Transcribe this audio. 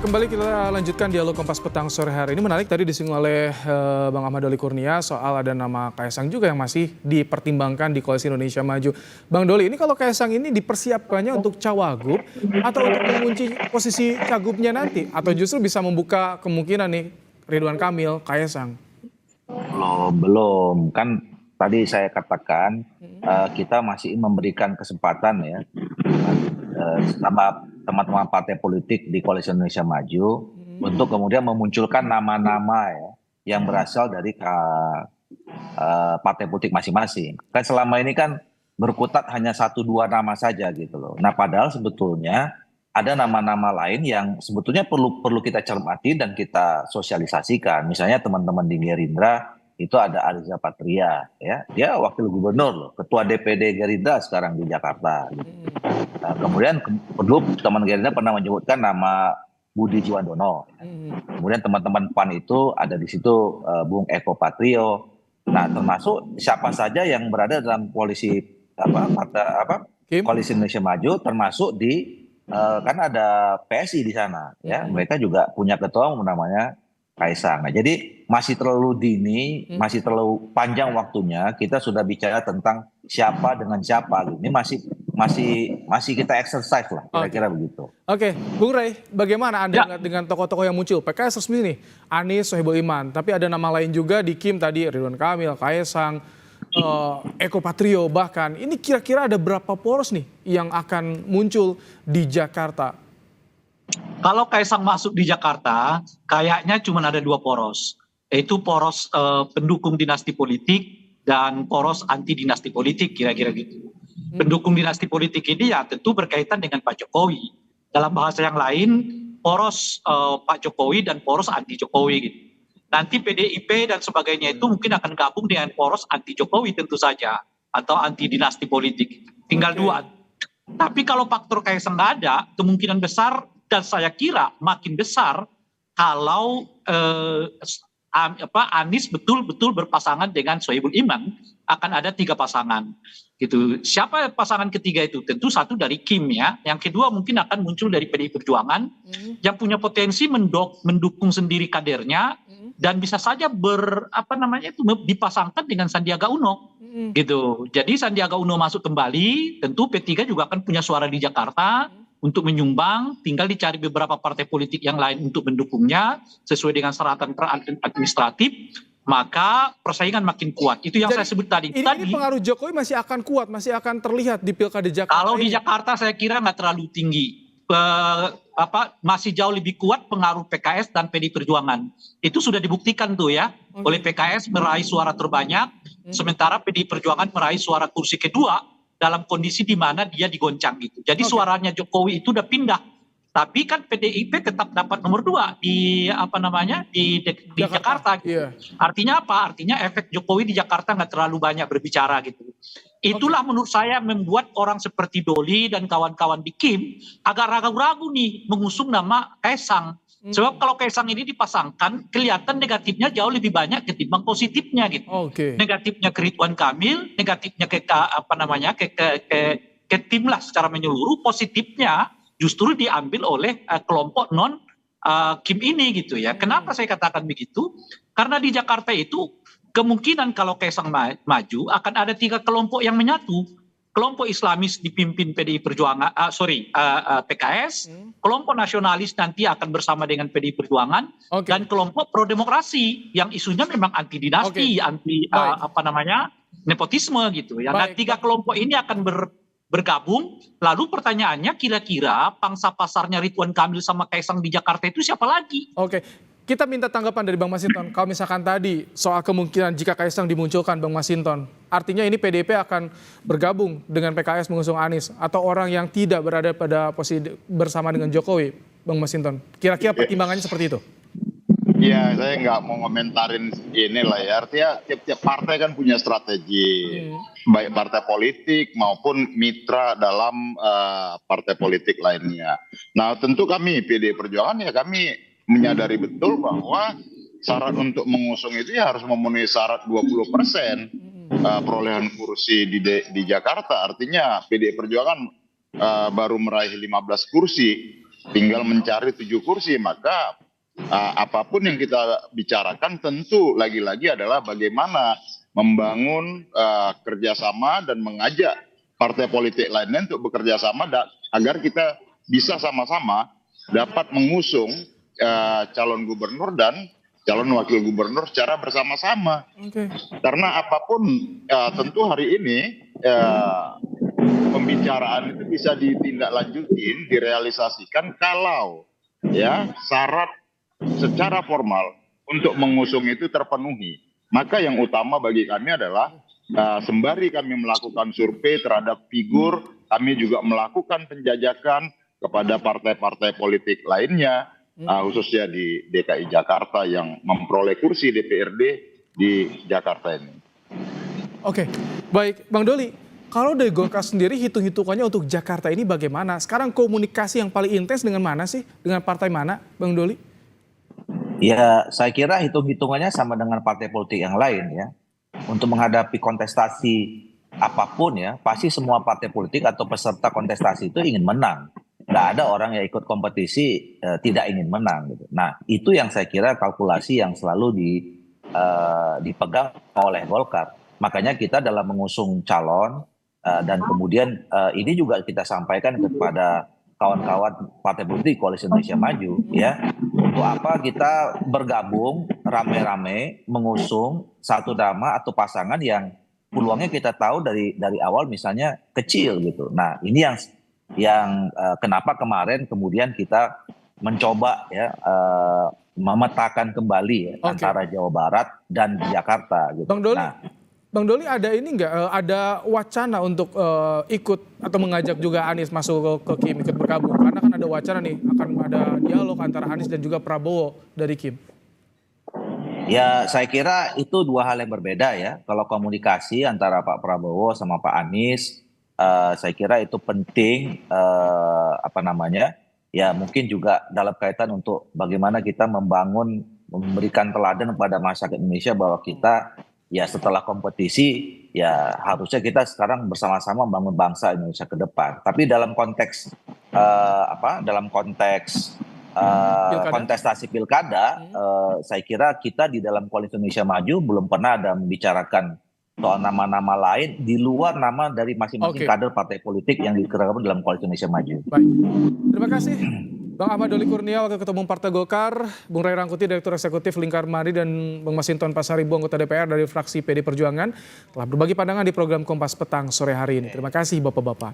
Kembali kita lanjutkan dialog Kompas Petang sore hari ini. Menarik tadi disinggung oleh Bang Ahmad Doli Kurnia soal ada nama Kaesang juga yang masih dipertimbangkan di Koalisi Indonesia Maju. Bang Doli, ini kalau Kaesang ini dipersiapkannya untuk cawagup atau untuk mengunci posisi cagupnya nanti? Atau justru bisa membuka kemungkinan nih Ridwan Kamil, Kaesang? Belum. Kan tadi saya katakan kita masih memberikan kesempatan ya sama teman-teman partai politik di Koalisi Indonesia Maju untuk kemudian memunculkan nama-nama ya yang berasal dari partai politik masing-masing. Kan selama ini kan berkutat hanya 1-2 nama saja gitu loh. Nah, padahal sebetulnya ada nama-nama lain yang sebetulnya perlu kita cermati dan kita sosialisasikan. Misalnya teman-teman di Gerindra itu ada Ariza Patria, ya, dia wakil gubernur loh, ketua DPD Gerindra sekarang di Jakarta. Gitu. Nah, kemudian dulu teman Gerindra pernah menyebutkan nama Budi Jiwandono. Ya. Kemudian teman-teman PAN itu ada di situ Bung Eko Patrio. Nah, termasuk siapa saja yang berada dalam koalisi Koalisi Indonesia Maju, termasuk di kan ada PSI di sana, ya, mereka juga punya ketua umum namanya Kaesang. Nah, jadi masih terlalu dini, masih terlalu panjang waktunya. Kita sudah bicara tentang siapa dengan siapa. Ini masih kita exercise lah, kira-kira begitu. Oke, Bung Rey, bagaimana Anda melihat dengan tokoh-tokoh yang muncul? PKS resmi nih, Anies, Sohibul Iman. Tapi ada nama lain juga di Kim tadi, Ridwan Kamil, Kaesang, Eko Patrio bahkan. Ini kira-kira ada berapa poros nih yang akan muncul di Jakarta? Kalau Kaesang masuk di Jakarta, kayaknya cuma ada 2 poros, yaitu poros pendukung dinasti politik dan poros anti dinasti politik, kira-kira gitu. Pendukung dinasti politik ini ya tentu berkaitan dengan Pak Jokowi. Dalam bahasa yang lain, poros Pak Jokowi dan poros anti Jokowi gitu. Nanti PDIP dan sebagainya itu mungkin akan gabung dengan poros anti Jokowi tentu saja, atau anti dinasti politik. Tinggal 2. Tapi kalau faktor Kaesang nggak ada, kemungkinan besar dan saya kira makin besar kalau Anies betul-betul berpasangan dengan Sohibul Iman, akan ada 3 pasangan gitu. Siapa pasangan ketiga itu? Tentu satu dari Kim ya, yang kedua mungkin akan muncul dari PDI Perjuangan yang punya potensi mendukung sendiri kadernya dan bisa saja dipasangkan dengan Sandiaga Uno gitu. Jadi Sandiaga Uno masuk kembali, tentu P3 juga akan punya suara di Jakarta untuk menyumbang, tinggal dicari beberapa partai politik yang lain untuk mendukungnya sesuai dengan syaratan administratif, maka persaingan makin kuat. Itu yang saya sebut tadi. Ini pengaruh Jokowi masih akan kuat, masih akan terlihat di Pilkada Jakarta. Kalau di Jakarta saya kira nggak terlalu tinggi. Masih jauh lebih kuat pengaruh PKS dan PDI Perjuangan. Itu sudah dibuktikan tuh ya, oleh PKS meraih suara terbanyak, sementara PDI Perjuangan meraih suara kursi kedua dalam kondisi di mana dia digoncang gitu. Jadi suaranya Jokowi itu udah pindah. Tapi kan PDIP tetap dapat nomor 2 di Jakarta. Gitu. Yeah. Artinya apa? Artinya efek Jokowi di Jakarta nggak terlalu banyak berbicara gitu. Itulah menurut saya membuat orang seperti Doli dan kawan-kawan di Kim agak ragu-ragu nih mengusung nama Kaesang. Sebab kalau Kaesang ini dipasangkan, kelihatan negatifnya jauh lebih banyak ketimbang positifnya gitu. Negatifnya ke Ridwan Kamil, negatifnya ke tim lah secara menyeluruh, positifnya justru diambil oleh kelompok non Kim ini gitu ya. Kenapa saya katakan begitu? Karena di Jakarta itu kemungkinan kalau Kaesang maju akan ada 3 kelompok yang menyatu. Kelompok Islamis dipimpin PDI Perjuangan, PKS, kelompok nasionalis nanti akan bersama dengan PDI Perjuangan, dan kelompok pro demokrasi yang isunya memang anti dinasti, anti nepotisme gitu. Ya. Nah, 3 kelompok ini akan bergabung. Lalu pertanyaannya kira-kira pangsa pasarnya Ridwan Kamil sama Kaesang di Jakarta itu siapa lagi? Kita minta tanggapan dari Bang Masinton. Kalau misalkan tadi soal kemungkinan jika Kaesang dimunculkan, Bang Masinton, artinya ini PDIP akan bergabung dengan PKS mengusung Anies atau orang yang tidak berada pada posisi bersama dengan Jokowi, Bang Masinton. Kira-kira pertimbangannya seperti itu? Ya, saya nggak mau komentarin inilah ya. Artinya tiap-tiap partai kan punya strategi, baik partai politik maupun mitra dalam partai politik lainnya. Nah, tentu kami PDI Perjuangan ya kami menyadari betul bahwa syarat untuk mengusung itu ya harus memenuhi syarat 20% perolehan kursi di Jakarta. Artinya PDI Perjuangan baru meraih 15 kursi tinggal mencari 7 kursi, maka apapun yang kita bicarakan tentu lagi-lagi adalah bagaimana membangun kerjasama dan mengajak partai politik lainnya untuk bekerja sama agar kita bisa sama-sama dapat mengusung calon gubernur dan calon wakil gubernur secara bersama-sama. Karena apapun tentu hari ini pembicaraan itu bisa ditindaklanjutin, direalisasikan kalau ya syarat secara formal untuk mengusung itu terpenuhi. Maka yang utama bagi kami adalah sembari kami melakukan survei terhadap figur, kami juga melakukan penjajakan kepada partai-partai politik lainnya, khususnya di DKI Jakarta yang memperoleh kursi DPRD di Jakarta ini. Oke, baik Bang Doli. Kalau dari Golkar sendiri hitung-hitungannya untuk Jakarta ini bagaimana? Sekarang komunikasi yang paling intens dengan mana sih? Dengan partai mana, Bang Doli? Ya, saya kira hitung-hitungannya sama dengan partai politik yang lain ya. Untuk menghadapi kontestasi apapun ya, pasti semua partai politik atau peserta kontestasi itu ingin menang. Nggak ada orang yang ikut kompetisi tidak ingin menang. Gitu. Nah, itu yang saya kira kalkulasi yang selalu dipegang oleh Golkar. Makanya kita dalam mengusung calon dan kemudian ini juga kita sampaikan kepada kawan-kawan partai politik Koalisi Indonesia Maju ya, untuk apa kita bergabung rame-rame mengusung satu nama atau pasangan yang peluangnya kita tahu dari awal misalnya kecil gitu. Nah, ini yang kenapa kemarin kemudian kita mencoba ya memetakan kembali ya, antara Jawa Barat dan Jakarta gitu. Bang Doli, Bang Doli ada ini nggak, ada wacana untuk ikut atau mengajak juga Anies masuk ke Kim, ikut bergabung? Karena kan ada wacana nih, akan ada dialog antara Anies dan juga Prabowo dari Kim. Ya, saya kira itu dua hal yang berbeda ya. Kalau komunikasi antara Pak Prabowo sama Pak Anies, saya kira itu penting, ya mungkin juga dalam kaitan untuk bagaimana kita memberikan teladan kepada masyarakat Indonesia bahwa kita ya setelah kompetisi ya harusnya kita sekarang bersama-sama membangun bangsa Indonesia ke depan. Tapi dalam konteks kontestasi pilkada, saya kira kita di dalam Koalisi Indonesia Maju belum pernah ada membicarakan soal nama-nama lain di luar nama dari masing-masing kader partai politik yang dikerakan dalam Koalisi Indonesia Maju. Baik. Terima kasih. Bang Ahmad Doli Kurnia, Wakil Ketua Umum Partai Golkar, Bung Ray Rangkuti, Direktur Eksekutif Lingkar Madri, dan Bang Masinton Pasaribu, anggota DPR dari fraksi PD Perjuangan, telah berbagi pandangan di program Kompas Petang sore hari ini. Terima kasih Bapak-Bapak.